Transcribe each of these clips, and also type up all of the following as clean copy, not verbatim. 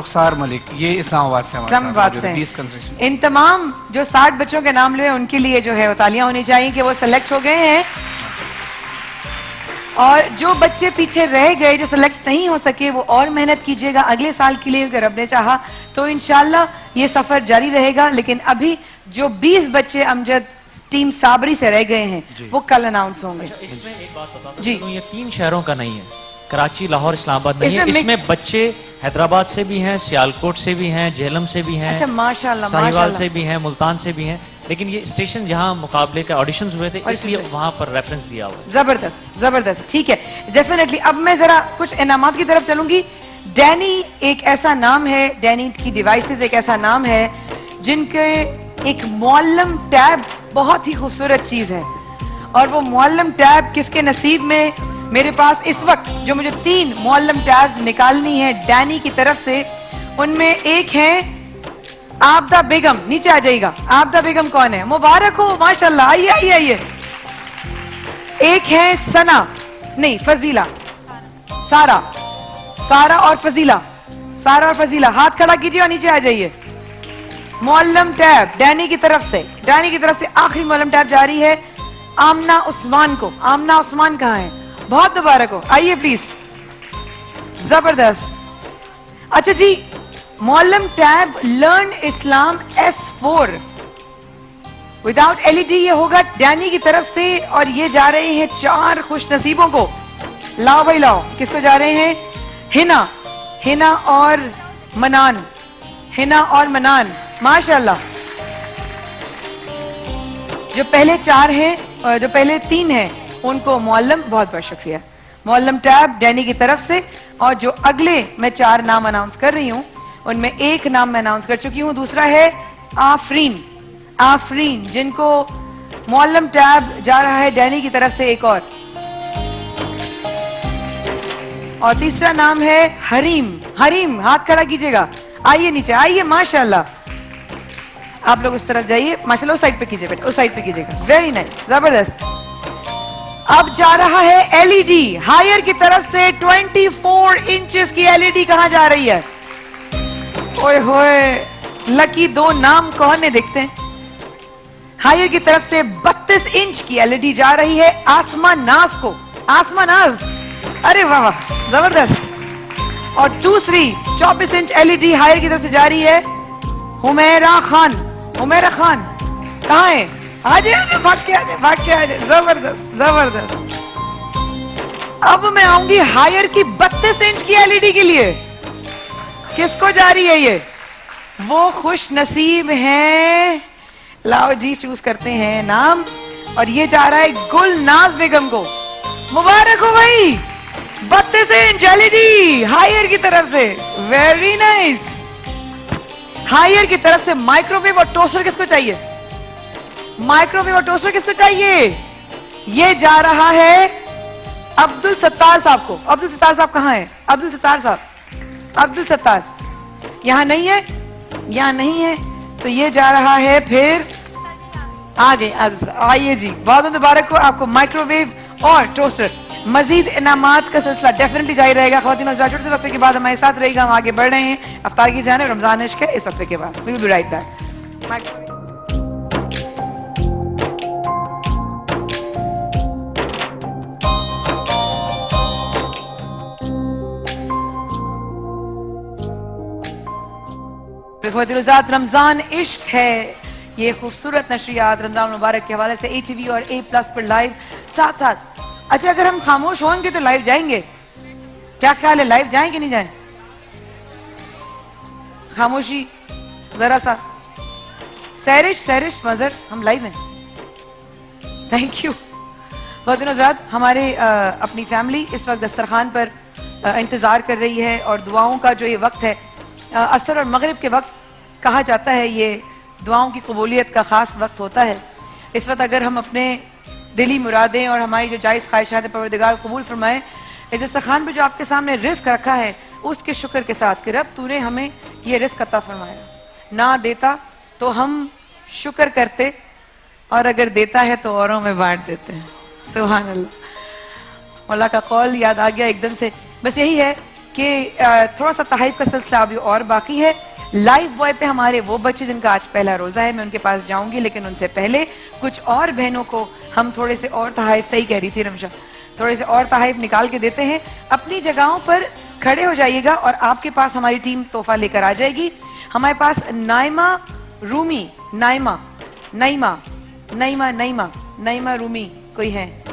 रुखसार मलिक, ये इस्लामाबाद से इस्लामाबाद से। 20 कंसेशन। इन तमाम जो 60 बच्चों के नाम लिए उनके लिए जो है वो तालियां होनी चाहिए कि वो सेलेक्ट हो गए हैं। और जो बच्चे पीछे रह गए, जो सेलेक्ट नहीं हो सके, वो और मेहनत कीजिएगा अगले साल के लिए, अगर रब ने चाहा तो इंशाल्लाह ये सफर जारी रहेगा। लेकिन अभी जो 20 बच्चे अमजद टीम साबरी से रह गए हैं वो कल अनाउंस होंगे। इसमें एक बात बता जी, ये 3 शहरों का नहीं है, कराची, लाहौर, इस्लामाबाद नहीं है। इसमें बच्चे हैदराबाद से भी हैं, सियालकोट से भी हैं, झेलम से भी हैं, अच्छा माशाल्लाह, साहिवाल से भी हैं, मुल्तान से भी हैं। लेकिन ये स्टेशन जहाँ मुकाबले के ऑडिशंस हुए थे इसलिए वहां पर रेफरेंस दिया हुआ है। जबरदस्त जबरदस्त, ठीक है, डेफिनेटली। अब मैं जरा कुछ इनामात की तरफ चलूंगी। डैनी एक ऐसा नाम है, डैनी की डिवाइसेस एक ऐसा नाम है जिनके एक मुअल्लम टैब बहुत ही खूबसूरत चीज है। और वो मुअल्लम टैब किसके नसीब में, मेरे पास इस वक्त जो मुझे 3 मुअल्लम टैब्स निकालनी है डैनी की तरफ से, उनमें एक है आबदा बेगम। नीचे आ जाइएगा। आबदा बेगम कौन है? मुबारक हो, माशाल्लाह, आइए आइए आइए। एक है सना, नहीं फजीला, सारा, सारा और फजीला, सारा और फजीला, हाथ खड़ा कीजिए और नीचे आ जाइए। मुअल्लम टैब डैनी की तरफ से, डैनी की तरफ से आखिरी मुअल्लम टैब जारी है आमना उस्मान को। आमना उस्मान कहाँ है? बहुत मुबारक हो, आइए प्लीज। जबरदस्त। अच्छा जी, मुअल्लम टैब लर्न इस्लाम S4 विदाउट LED ये होगा डैनी की तरफ से। और ये जा रहे हैं 4 खुश नसीबों को। लाओ भाई लाओ, किसको जा रहे हैं? हिना, हिना और मनान, हिना और मनान, माशाल्लाह। जो पहले 4 हैं, जो पहले 3 हैं, उनको मुअल्लम, बहुत बहुत शुक्रिया। मुअल्लम टैब डैनी की तरफ से। और जो अगले मैं 4 नाम अनाउंस कर रही हूं उनमें एक नाम मैं अनाउंस कर चुकी हूं, दूसरा है आफरीन। आफरीन जिनको मुअल्लम टैब जा रहा है डैनी की तरफ से एक और तीसरा नाम है हरीम। हरीम, हाथ खड़ा कीजिएगा, आइए नीचे आइए, माशाल्लाह। आप लोग उस तरफ जाइए, माशाल्लाह उस साइड पे कीजिए बेटा, उस साइड पे कीजिएगा, वेरी नाइस, जबरदस्त। अब जा रहा है LED हायर की तरफ से 24 इंचेस की LED। कहां जा रही है? ओए होए, लकी 2 नाम कौन है देखते हैं। हायर की तरफ से 32 इंच की LED जा रही है आसमा नाज को। आसमा नाज, अरे वाह वाह, जबरदस्त। और दूसरी 24 इंच LED हायर की तरफ से जा रही है हुमैरा खान। हुमैरा खान कहाँ है? आजे आजे, भाग के आजे, भाग के आजे, जबरदस्त जबरदस्त। अब मैं आऊंगी हायर की 32 इंच की LED के लिए। किसको जा रही है ये? वो खुश नसीब हैं, लाओ जी चूज करते हैं नाम। और ये जा रहा है गुलनाज बेगम को। मुबारक हो भाई, 32 इंच LED हायर की तरफ से, वेरी नाइस। हायर की तरफ से माइक्रोवेव और टोस्टर किसको चाहिए? माइक्रोवेव और टोस्टर किसको चाहिए? ये जा रहा है अब्दुल सत्तार साहब को। अब्दुल सत्तार साहब कहाँ है? अब्दुल सत्तार साहब, अब्दुल सत्तार यहां नहीं है, यहां नहीं है, तो ये जा रहा है फिर आगे। आइए जी, बहुत मुबारक हो आपको माइक्रोवेव और टोस्टर। मजीद इनामात का सिलसिला डेफिनेटली जारी रहेगा। ख्वातीन और छोटे से वक्फे के बाद हमारे साथ रहेगा, हम आगे बढ़ रहे हैं अफ्तार की जानिब, रमजान इश्क है इस वक्फे के बाद। We will be right back. Ramzan इश्क है, ये खूबसूरत नशरियात रमजान मुबारक के हवाले से ATV और A+ पर लाइव साथ साथ। अच्छा, अगर हम खामोश होंगे तो लाइव जाएंगे? क्या ख्याल है, लाइव जाएं कि नहीं जाएं? खामोशी जरा सा। सैरिश, सैरिश मजर, हम लाइव हैं। Thank you. बहुत दिनों बाद हमारे अपनी फैमिली इस वक्त दस्तरखान पर इंतजार कर रही है। और दुआओं का जो ये वक्त है, असर और मगरिब के वक्त कहा जाता है, ये दुआओं की कबूलियत का खास वक्त होता है। इस वक्त अगर हम अपने दिली मुरादें और हमारी जो जायज़ ख्वाहिशात परवरदिगार कबूल फरमाए, इस दस्तरखान पे जो आपके सामने रिस्क रखा है उसके शुक्र के साथ कि रब तूने हमें ये रिस्क अता फरमाया, ना देता तो हम शुक्र करते और अगर देता है तो औरों में बांट देते हैं। सुभान अल्लाह। मौला का कौल याद आ गया एकदम से। बस यही है कि थोड़ा सा तहरीफ का सिलसिला अभी और बाकी है। लाइफ बॉय पे हमारे वो बच्चे जिनका आज पहला रोजा है, मैं उनके पास जाऊंगी, लेकिन उनसे पहले कुछ और बहनों को हम थोड़े से और तहरीफ, सही कह रही थी रमशा, थोड़े से और तहरीफ निकाल के देते हैं। अपनी जगहों पर खड़े हो जाइएगा और आपके पास हमारी टीम तोहफा लेकर आ जाएगी। हमारे पास नाइमा रूमी, नाइमा नईमा नईमा नईमा नईमा रूमी कोई है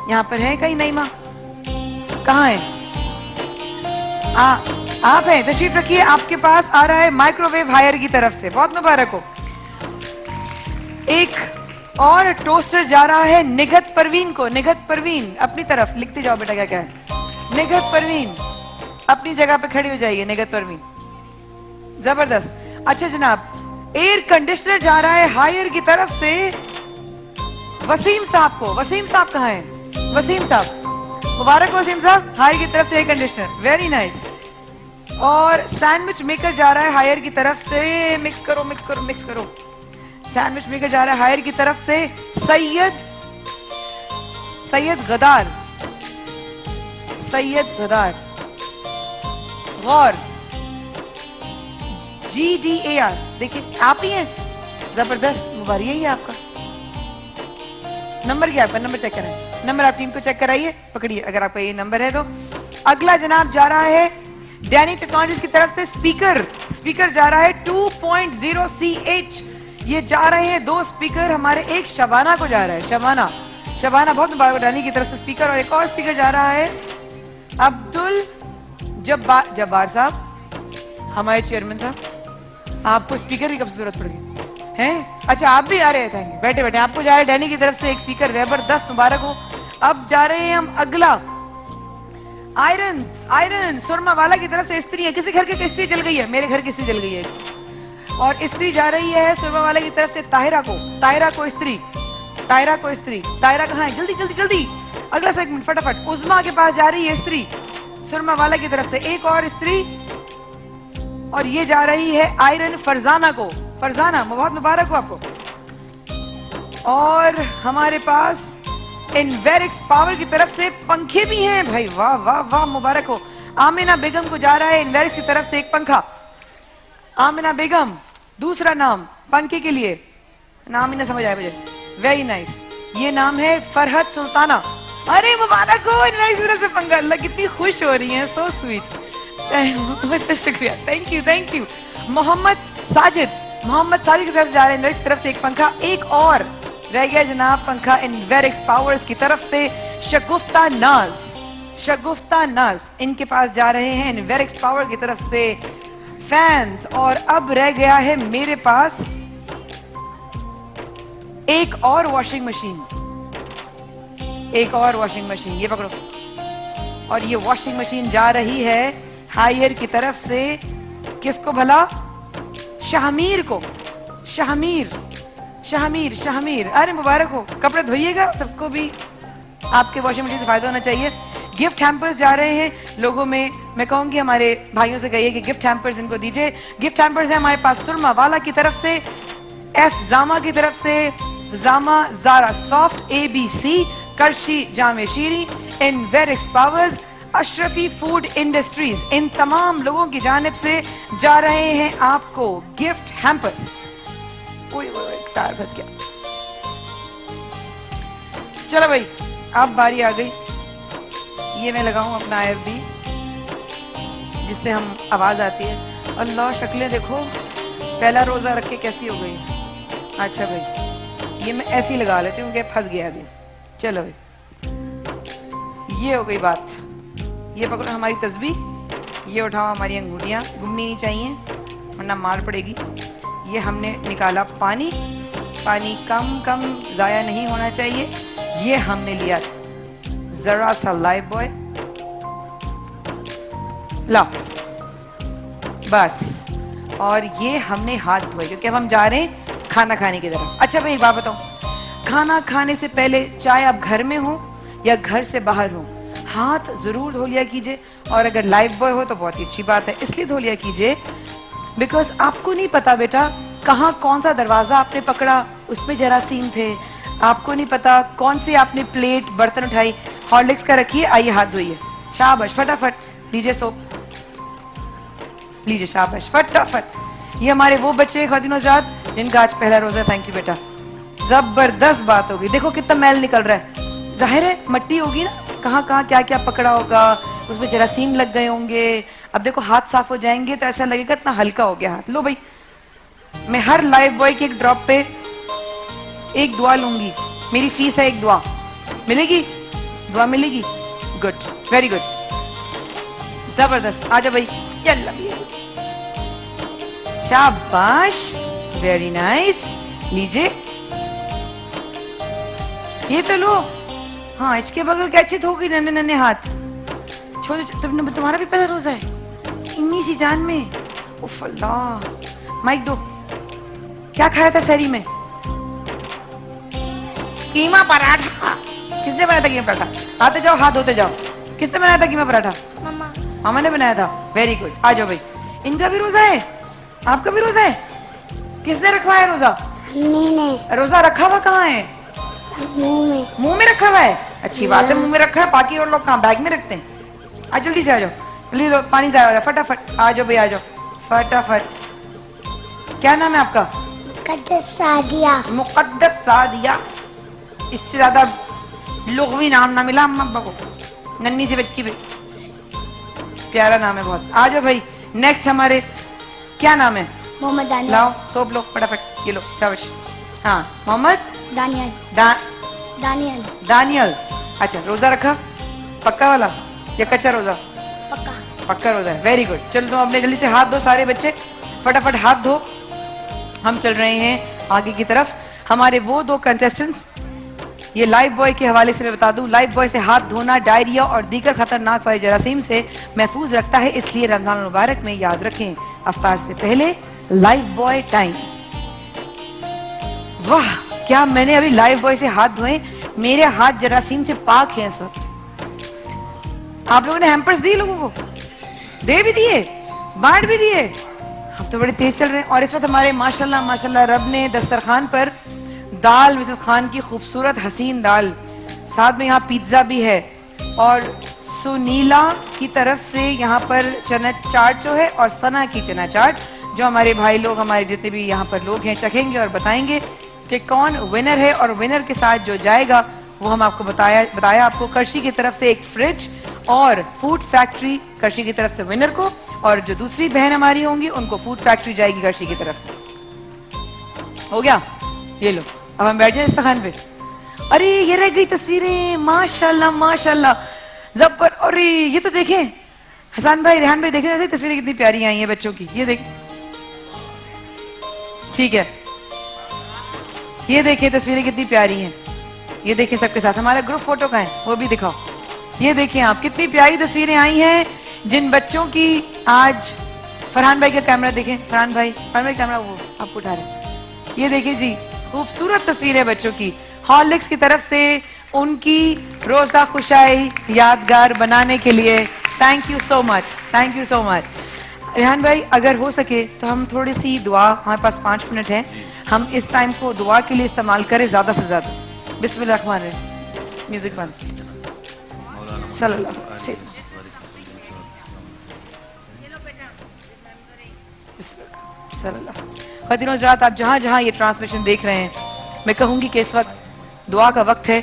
यहाँ पर? है कहीं नईमा? कहाँ है? आप हैं, तशरीफ रखिए। आपके पास आ रहा है माइक्रोवेव हायर की तरफ से, बहुत मुबारक हो। एक और टोस्टर जा रहा है निगत परवीन को। निगत परवीन अपनी तरफ लिखते जाओ बेटा, क्या क्या है। निगत परवीन अपनी जगह पे खड़ी हो जाइए। निगत परवीन, जबरदस्त। अच्छा जनाब, एयर कंडीशनर जा रहा है हायर की तरफ से वसीम साहब को। वसीम साहब कहाँ हैं? वसीम साहब, मुबारक वसीम साहब, हायर की तरफ से एयर कंडीशनर, वेरी नाइस। और सैंडविच मेकर जा रहा है हायर की तरफ से, मिक्स करो मिक्स करो मिक्स करो। सैंडविच मेकर जा रहा है हायर की तरफ से सैयद गदार, सैयद गदार, गौर, GDAR। देखिए आप ही हैं, जबरदस्त, मुबारक। यही है आपका नंबर, क्या आपका नंबर चेक करें। नंबर आप टीम को चेक कराइए, पकड़िए अगर आपका ये नंबर है तो। अगला जनाब जा रहा है डैनी टेक्नोलॉजीज की तरफ से स्पीकर। स्पीकर जा रहा है 2.0 CH। ये जा रहे हैं दो स्पीकर हमारे, एक शबाना को जा रहा है, शबाना, शबाना बहुत मुबारक डैनी की तरफ से स्पीकर। और एक और स्पीकर जा रहा है अब्दुल जब्बार साहब, हमारे चेयरमैन साहब। आपको स्पीकर की कब जरूरत पड़ गई है? अच्छा आप भी आ रहे थे, बैठे बैठे। आपको जा रहा है डैनी की तरफ से एक स्पीकर, जबरदस्त, मुबारक हो। अब जा रहे हैं हम अगला, आयरन सुरमा वाला की तरफ से इस्त्री है। किसी घर की इस्त्री जल गई है? मेरे घर की इस्त्री जल गई है। और इस्त्री जा रही है सुरमा वाला की तरफ से ताहिरा को। ताहिरा को इस्त्री, ताहिरा को इस्त्री। ताहिरा कहाँ है? जल्दी जल्दी जल्दी, अगला सेगमेंट फटाफट। उज़मा के पास जा रही है इस्त्री सुरमा वाला की तरफ से, एक और इस्त्री। और ये जा रही है आयरन फरजाना को। फरजाना, बहुत मुबारक हो आपको। और हमारे पास इनवेरिक्स पावर की तरफ से पंखे भी हैं भाई, वाह वाह वाह, मुबारक हो। आमिना बेगम को जा रहा है इनवेरिक्स की तरफ से एक पंखा। आमिना बेगम, दूसरा नाम पंखे के लिए, नाम ही ना समझ आया मुझे, वेरी नाइस। ये नाम है फरहत सुल्ताना। अरे मुबारक हो, इनवेरिक्स की तरफ से पंखा। अल्लाह कितनी खुश हो रही है, सो स्वीट, बहुत शुक्रिया, thank you thank you. Mohammad Sajid, Mohammad Sajid की तरफ जा रहे हैं इनवेरिक्स की तरफ से एक पंखा। एक और रह गया जनाब पंखा इनवेरिक्स पावर्स की तरफ से शगुफ्ता नाज, शगुफ्ता नाज, इनके पास जा रहे हैं इनवेरिक्स पावर की तरफ से फैंस। और अब रह गया है मेरे पास एक और वॉशिंग मशीन, एक और वॉशिंग मशीन, ये पकड़ो। और ये वॉशिंग मशीन जा रही है हायर की तरफ से किसको भला? शाहमीर को। शाहमीर, शाहमीर, शाहमीर, अरे मुबारक हो। कपड़े धोइएगा, सबको भी आपके वॉशिंग मशीन से फायदा होना चाहिए। गिफ्ट हैम्पर्स जा रहे हैं लोगों में, मैं कहूंगी हमारे भाइयों से कहिए कि गिफ्ट हैम्पर्स इनको दीजिए। गिफ्ट हैम्पर्स है हमारे पास सुरमा वाला की तरफ से, एफ जामा की तरफ से, जामा जारा सॉफ्ट, ABC करशी जामे शीरी, इनवेरिक्स पावर्स, अशरफी फूड इंडस्ट्रीज, इन तमाम लोगों की जानिब से जा रहे हैं आपको गिफ्ट हैम्पर्स। टायर फंस गया। चलो भाई, अब बारी आ गई। ये मैं लगाऊं अपना IFB जिससे हम आवाज आती है। अल्लाह शक्लें देखो, पहला रोजा रख के कैसी हो गई। अच्छा भाई, ये मैं ऐसी लगा लेती हूँ कि फंस गया अभी। चलो भाई, ये हो गई बात। ये पकड़ो हमारी तस्बीह, ये उठाओ हमारी अंगूठियां, घूमनी नहीं चाहिए वरना मार पड़ेगी। ये हमने निकाला पानी, पानी कम कम जाया नहीं होना चाहिए। ये हमने लिया जरा सा लाइफ बॉय, ला बस। और ये हमने हाथ धोए क्योंकि अब हम जा रहे हैं खाना खाने की तरफ। अच्छा भाई एक बात बताऊं, खाना खाने से पहले चाहे आप घर में हो या घर से बाहर हो, हाथ जरूर धो लिया कीजिए। और अगर लाइफ बॉय हो तो बहुत ही अच्छी बात है, इसलिए धो लिया कीजिए बिकॉज आपको नहीं पता बेटा कहाँ कौन सा दरवाजा आपने पकड़ा, उसमें जरासीम थे। आपको नहीं पता कौन सी आपने प्लेट बर्तन उठाई। हॉर्लिक्स का रखिए, आइए हाथ धोइए, शाबाश, फटाफट लीजिए सोप। लीजिए शाबाश, फटाफट। ये हमारे वो बच्चे ख्वातीन हज़रात जिनका आज पहला रोजा। थैंक यू बेटा, जबरदस्त बात होगी। देखो कितना मैल निकल रहा है, जाहिर है मट्टी होगी ना, कहाँ कहाँ क्या क्या पकड़ा होगा, उसमें जरासीम लग गए होंगे। अब देखो हाथ साफ हो जाएंगे तो ऐसा लगेगा इतना हल्का हो गया हाथ। लो भाई, मैं हर लाइफ बॉय के एक ड्रॉप पे एक दुआ लूंगी, मेरी फीस है, एक दुआ मिलेगी, दुआ मिलेगी। गुड, वेरी गुड, जबरदस्त। आ जाओ भाई, चल शाबाश, वेरी नाइस। लीजिए ये तो लो। हाँ, इसके बगल कैसे होगी, नन्हे नन्हे हाथ, छोटे। तुम्हारा भी पहला रोजा है इन्नी सी जान में? उफ अल्लाह। माइक दो, क्या खाया था सहरी में? कीमा पराठा। किसने बनाया था कीमा पराठा? आते जाओ, हाथ धोते जाओ। किसने बनाया था कीमा पराठा? मामा। मामा ने बनाया था, वेरी गुड। आ जाओ भाई, इनका भी रोजा है, आपका भी रोजा है। किसने रखवाया रोजा? मैंने। रोजा रखा हुआ कहाँ है? मुंह में। मुंह में रखा हुआ है, अच्छी बात है, मुंह में रखा है। बाकी और लोग कहाँ बैग में रखते हैं? आज जल्दी से आ जाओ, जल्दी लो, पानी से आ जाओ फटाफट। आ जाओ भाई, आ जाओ फटाफट। क्या नाम है आपका? मुक़द्दस सादिया। मुक़द्दस सादिया, इससे ज्यादा लुग़वी नाम ना मिला अम्मा अब्बा को। नन्ही सी बच्ची भी, प्यारा नाम है बहुत। आ जाओ भाई, नेक्स्ट हमारे क्या नाम है? मोहम्मद दानियल। लाओ सोप लो फटाफट, ये लो शाबाश। हाँ, मोहम्मद दानियल। दानियल। दानियल, अच्छा। रोजा रखा पक्का वाला या कच्चा रोजा? पक्का। पक्का रोजा है, वेरी गुड। चलो तुम अपने जल्दी से हाथ धो, सारे बच्चे फटाफट हाथ धो। हम चल रहे हैं आगे की तरफ। हमारे वो दो कंटेस्टेंट्स, ये लाइफ बॉय के हवाले से मैं बता दूं, लाइफ बॉय से हाथ धोना डायरिया और दीगर खतरनाक वायरस जरासीम से महफूज रखता है, इसलिए रमजान मुबारक में याद रखें अफ्तार से पहले लाइफ बॉय टाइम। वाह, क्या मैंने अभी लाइफ बॉय से हाथ धोए, मेरे हाथ जरासीम से पाक हैं सर। आप लोगों ने हैम्पर्स दिए, लोगों को दे भी दिए, बांट भी दिए। हम तो बड़े तेज चल रहे हैं। और इस वक्त हमारे माशाल्लाह माशाल्लाह रब ने दस्तरखान पर दाल, मिसेस खान की खूबसूरत हसीन दाल, साथ में यहाँ पिज्जा भी है, और सुनीला की तरफ से यहाँ पर चना चाट जो है, और सना की चना चाट, जो हमारे भाई लोग, हमारे जितने भी यहाँ पर लोग हैं, चखेंगे और बताएंगे कि कौन विनर है। और विनर के साथ जो जाएगा वो हम आपको बताया आपको करशी की तरफ से एक फ्रिज और फूड फैक्ट्री करशी की तरफ से विनर को, और जो दूसरी बहन हमारी होंगी उनको फूड फैक्ट्री जाएगी करशी की तरफ से। हो गया, ये लो। अब हम बैठ जाए इस्तखान पे। अरे ये रह गई तस्वीरें, माशाल्लाह माशाल्लाह, जबर। अरे ये तो देखें हसन भाई, रेहान भाई, देखें तस्वीरें कितनी प्यारी आई हैं बच्चों की। ये देख, ठीक है, ये देखिए तस्वीरें कितनी प्यारी हैं। ये देखिए सबके साथ हमारा ग्रुप फोटो का है, वो भी दिखाओ। ये देखिए आप, कितनी प्यारी तस्वीरें आई हैं जिन बच्चों की आज। फरहान भाई का कैमरा देखें, फरहान भाई कैमरा वो आप उठा रहे। ये देखिए जी, खूबसूरत तस्वीरें बच्चों की। हॉर्लिक्स की तरफ से उनकी रोजा खुशाई यादगार बनाने के लिए thank you so much, thank you so much. Rehan भाई, अगर हो सके तो हम थोड़ी सी दुआ, हमारे पास 5 मिनट है, हम इस टाइम को दुआ के लिए इस्तेमाल करें ज्यादा से ज्यादा। बिस्मिल्लाह रहमान रहीम, म्यूजिक बंद। सल्लल्लाहु अलैहि वसल्लम। ख़वातीन हज़रात, आप जहाँ जहाँ ये ट्रांसमिशन देख रहे हैं, मैं कहूँगी कि इस वक्त दुआ का वक्त है।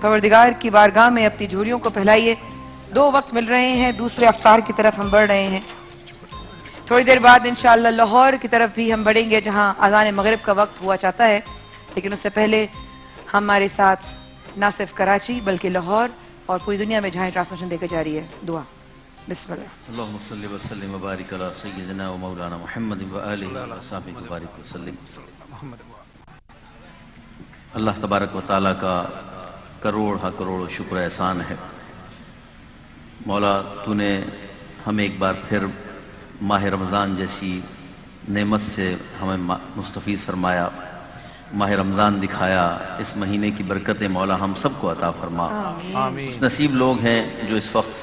परवरदिगार की बारगाह में अपनी झोलियों को फैलाइए। 2 वक्त मिल रहे हैं, दूसरे अफ्तार की तरफ हम बढ़ रहे हैं। थोड़ी देर बाद इंशाअल्लाह लाहौर की तरफ भी हम बढ़ेंगे, जहाँ अज़ान मगरिब का वक्त हुआ चाहता है। लेकिन उससे पहले हमारे साथ ना सिर्फ कराची बल्कि लाहौर और पूरी दुनिया में जहाँ ट्रांसमिशन देकर जा रही है, दुआ। बिस्मिल्लाह। अल्लाहुम्मा सल्लि व सल्लिम व बारिक अला सय्यिदिना व मौलाना मुहम्मद व आलिहि व अस्हाबिहि व बारिक व सल्लिम। अल्लाह तबारक व तआला का करोड़ शुक्र एहसान है। मौला, तूने हमें एक बार फिर माह रमज़ान जैसी नेमत से हमें मुस्तफ़ीज़ फरमाया, माह रमज़ान दिखाया। इस महीने की बरकतें मौला हम सबको अता फरमा। कुछ नसीब लोग हैं जो इस वक्त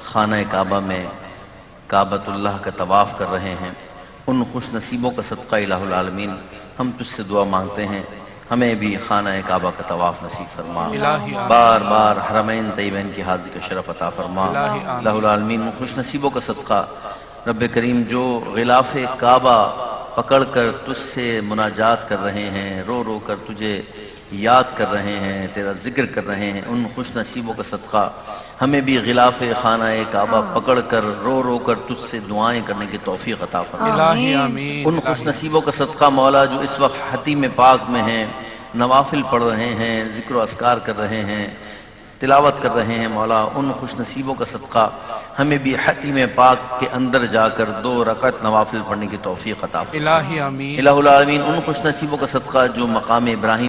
खाना काबा में काबतुल्लाह का तवाफ़ कर रहे हैं। उन खुश नसीबों का सदक़ा इलाहुल आलमीन हम तुझसे दुआ मांगते हैं, हमें भी खाना काबा का तवाफ़ नसीब फरमा। बार बार हरमैन तय्यबैन की हाज़िरी का शरफ़ अता फरमा। इलाहुल आलमीन खुश नसीबों का सदक़ा रब करीम जो गिलाफ काबा पकड़ कर तुझसे मुनाजात कर रहे हैं, रो रो कर तुझे याद कर रहे हैं, तेरा जिक्र कर रहे हैं, उन खुश नसीबों का सदका हमें भी गिलाफ खाना काबा पकड़ कर रो रो कर तुझसे दुआएं करने की तौफीक अता फरमा। इलाही आमीन। उन खुश नसीबों का सदका मौला जो इस वक्त हतीम पाक में हैं, नवाफिल पढ़ रहे हैं, जिक्र अस्कार कर रहे हैं, तिलावत कर रहे हैं, मौला उन खुश नसीबों का सदका हमें भी हतीम पाक के अंदर जाकर 2 रकअत नवाफिल पढ़ने की तौफीक अता फरमा। इलाही आमीन। इलाहुल आलमीन उन खुश नसीबों का सदका जो मकाम इब्राहिम